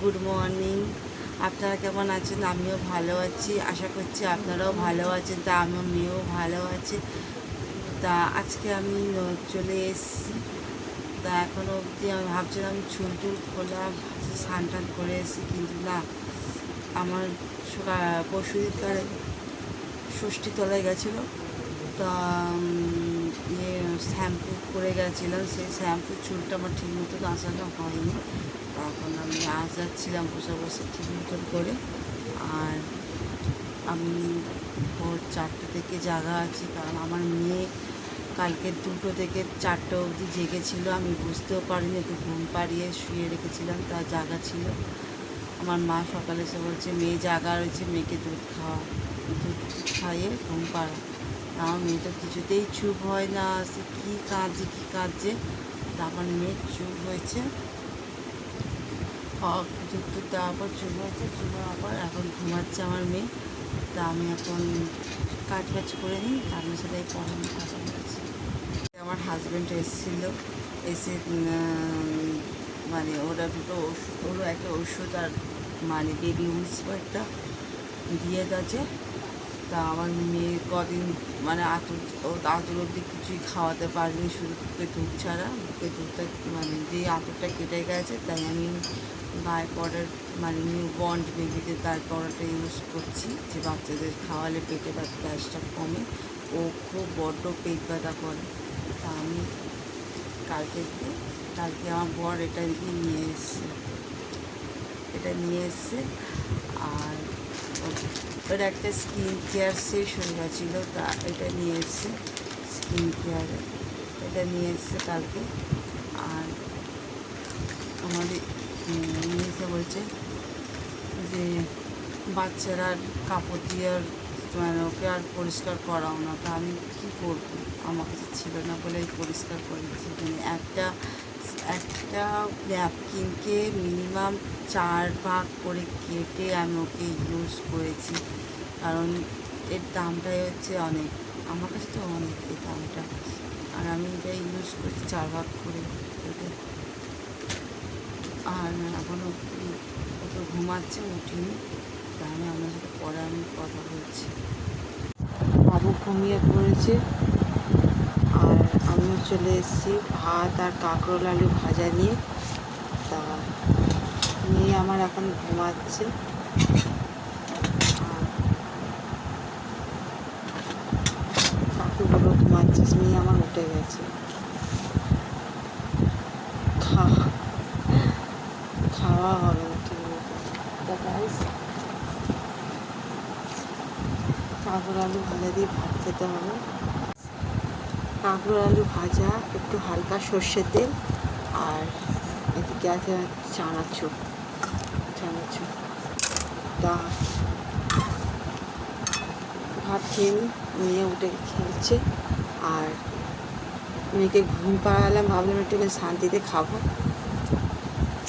Good morning. আপনারা কেমন আছেন? আমিও ভালো আছি, আশা করছি আপনারাও ভালো আছেন। তা আমার মেয়েও ভালো আছে। তা আজকে আমি চলে এসেছি। তা এখনও অবধি আমি ভাবছিলাম চুল টুল খোলা, স্নান টান করে এসেছি, কিন্তু না, আমার পরশুদিনকার ষষ্ঠী তলায় গেছিলো। তা শ্যাম্পু করে গেছিলাম, সেই শ্যাম্পু চুলটা আমার ঠিক মতন আসানো হয়নি। তখন আমি যাচ্ছিলাম বসে বসে ঠিক মতন করে। আর আমি ভোর 4টে থেকে জাগা আছি, কারণ আমার মেয়ে কালকে 2টো থেকে 4টে অবধি জেগেছিল। আমি বুঝতেও পারিনি, একটু ঘুম পাড়িয়ে শুয়ে রেখেছিলাম, তা জাগা ছিল। আমার মা সকালে এসে বলছে মেয়ে জাগা রয়েছে, মেয়েকে দুধ খাইয়ে ঘুম পাড়া। আমার মেয়ে তো কিছুতেই চুপ হয় না, সে কী কাঁদছে। তারপর মেয়ে চুপ হয়েছে, দুধ দেওয়ার পর চুপ হয়েছে, চুপ হওয়ার পর এখন ঘুমাচ্ছে আমার মেয়ে। তা আমি এখন কাজ করে নিই, আপনার সাথে পরে আমি কথা বলছি। আমার হাজব্যান্ড এসেছিলো, এসে মানে ওরা দুটো ওষুধ, ওরও একটা ওষুধ আর মানে বেবি উইসপারটা দিয়ে গেছে। তা আমার মেয়ে কদিন মানে আতুর অবধি কিছুই খাওয়াতে পারিনি, শুধু বুকে দুধ ছাড়া। বুকে দুধটা মানে যে আতুরটা কেটে গেছে, তাই আমি গায়ে পাউডার মানে নিউ বন্ড বেবিতে গায়ে পাউডারটা ইউজ করছি, যে বাচ্চাদের খাওয়ালে পেটে গ্যাসটা কমে। ও খুব বড্ড পেট ব্যথা করে। তা আমি কালকে আমার বর এটা নিয়ে এসছে। আর ওর একটা স্কিন কেয়ার শেষ হয়ে গেছিলো, তা এটা নিয়ে এসছে, স্কিন কেয়ারে এটা নিয়ে এসছে কালকে। আর আমাদের নিয়ে বলছে যে বাচ্চারা কাপড় দিয়ে মানে ওকে আর পরিষ্কার করাও না। তা আমি কী করবো, আমার কাছে ছিল না বলে পরিষ্কার করেছি। মানে একটা ন্যাপকিনকে মিনিমাম 4 ভাগ করে কেটে আমি ওকে ইউজ করেছি, কারণ এর দামটাই হচ্ছে অনেক, আমার কাছে তো অনেক এই দামটা। আর আমি এটা ইউজ করছি 4 ভাগ করে কেটে। আর এখনও ও তো ঘুমাচ্ছে, উঠিনি। তাই আমি আপনার সাথে পরে আমি কথা বলছি। বাবু ঘুমিয়ে পড়েছে, আর আমিও চলে এসেছি ভাত আর কাঁকরোল আলু ভাজা নিয়ে। তা মেয়ে আমার এখন ঘুমাচ্ছে, আর কাকুগুলো ঘুমাচ্ছে, মেয়ে আমার উঠে গেছে। খাওয়া হবে না ঠিক মতো। কাঁকরোল আলু ভাজা দিয়ে ভাত খেতে হবে। কাঁকরোল আলু ভাজা, একটু হালকা সর্ষের তেল, আর এদিকে আছে চানাচুর। তা ভাত খেয়ে নিয়ে উঠে খেলছে। আর মেয়েকে ঘুম পাড়ালাম, ভাবলাম একটু শান্তিতে খাবো,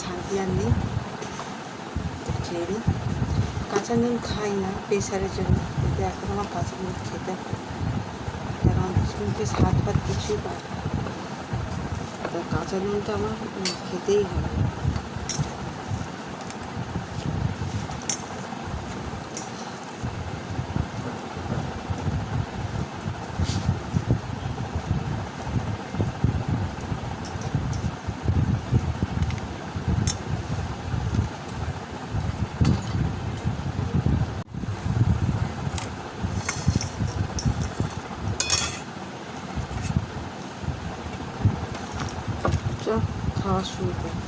শান্তি আর নেই, খেয়ে নিই। কাঁচা নুন খাই না প্রেশারের জন্য, কিন্তু এখন আমার কাঁচা নুন খেতে হয়, কারণ মুখে স্বাদ ভাত কিছুই পায় না। তা কাঁচা নুনটা আমার খেতেই হবে। খাওয়া শুরু করি।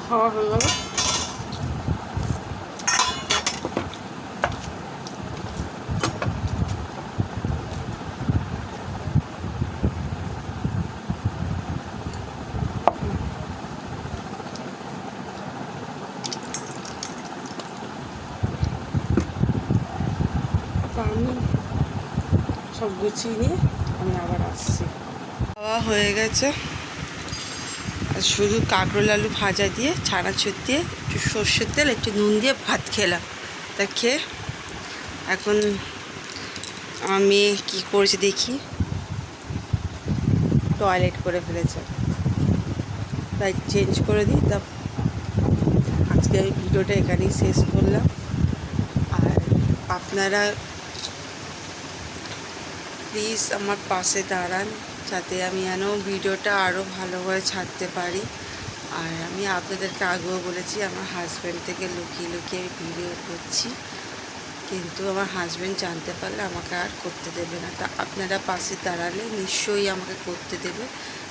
খাওয়া হয়ে গেল। আমি সব গুছিয়ে নিয়ে আমি আবার আসছি। খাওয়া হয়ে গেছে, আর শুধু কাঁকরোল আলু ভাজা দিয়ে চানাচুর দিয়ে একটু সর্ষের তেল একটু নুন দিয়ে ভাত খেলাম। তা খেয়ে এখন আমার মেয়ে কী করেছে দেখি, টয়লেট করে ফেলেছে, তাই চেঞ্জ করে দিই। তা আজকে আমি ভিডিওটা এখানেই শেষ করলাম। আর আপনারা প্লিজ আমার পাশে দাঁড়ান, যাতে আমি যেন ভিডিওটা আরও ভালোভাবে ছাড়তে পারি। আর আমি আপনাদেরকে আগেও বলেছি, আমার হাজব্যান্ড থেকে লুকিয়ে লুকিয়ে আমি ভিডিও করছি, কিন্তু আমার হাজব্যান্ড জানতে পারলে আমাকে আর করতে দেবে না। তা আপনারা পাশে দাঁড়ালে নিশ্চয়ই আমাকে করতে দেবে।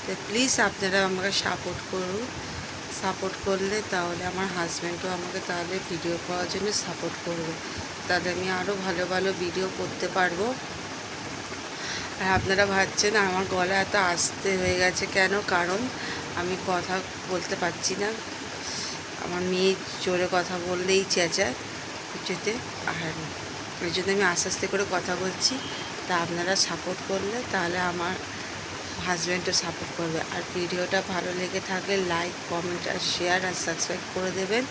তো প্লিজ আপনারা আমাকে সাপোর্ট করুন। সাপোর্ট করলে তাহলে আমার হাজব্যান্ডও আমাকে তাহলে ভিডিও করার জন্য সাপোর্ট করবে, তাহলে আমি আরও ভালো ভালো ভিডিও করতে পারবো। আর আপনারা ভাবছেন আমার গলা এত আস্তে হয়ে গেছে কেন, কারণ আমি কথা বলতে পারছি না। আমার মেয়ে জোরে কথা বললেই চেঁচায় কিছুতে, আর ওই জন্য আমি আস্তে আস্তে করে কথা বলছি। তা আপনারা সাপোর্ট করলে তাহলে আমার হাজব্যান্ডও সাপোর্ট করবে। আর ভিডিওটা ভালো লেগে থাকলে লাইক, কমেন্ট আর শেয়ার আর সাবস্ক্রাইব করে দেবেন।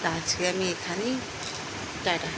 তা আজকে আমি এখানেই টাটা।